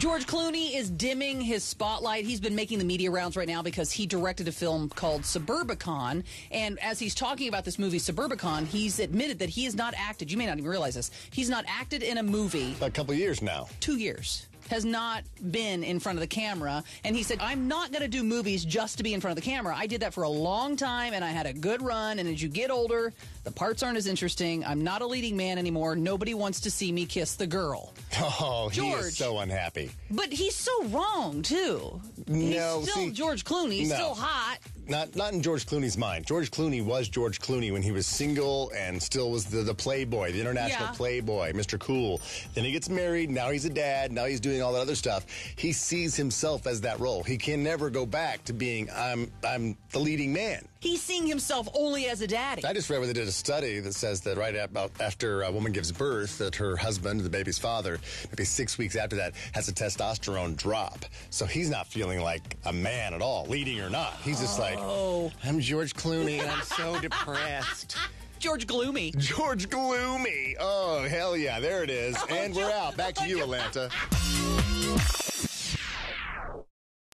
George Clooney is dimming his spotlight. He's been making the media rounds right now because he directed a film called Suburbicon. And as he's talking about this movie, Suburbicon, he's admitted that he has not acted. You may not even realize this. He's not acted in a movie. A couple of years now. 2 years. Has not been in front of the camera. And he said, I'm not going to do movies just to be in front of the camera. I did that for a long time, and I had a good run. And as you get older, the parts aren't as interesting. I'm not a leading man anymore. Nobody wants to see me kiss the girl. Oh, George, he is so unhappy. But he's so wrong, too. He's still George Clooney. He's still hot. Not in George Clooney's mind. George Clooney was George Clooney when he was single and still was the playboy, the international playboy, Mr. Cool. Then he gets married. Now he's a dad. Now he's doing all that other stuff. He sees himself as that role. He can never go back to being, I'm the leading man. He's seeing himself only as a daddy. I just read where they did a study that says that right about after a woman gives birth, that her husband, the baby's father, maybe 6 weeks after that, has a testosterone drop. So he's not feeling like a man at all, leading or not. He's just like, I'm George Clooney and I'm so depressed. George Gloomy. George Gloomy. Oh, hell yeah. There it is. And we're out. Back to you, Atlanta.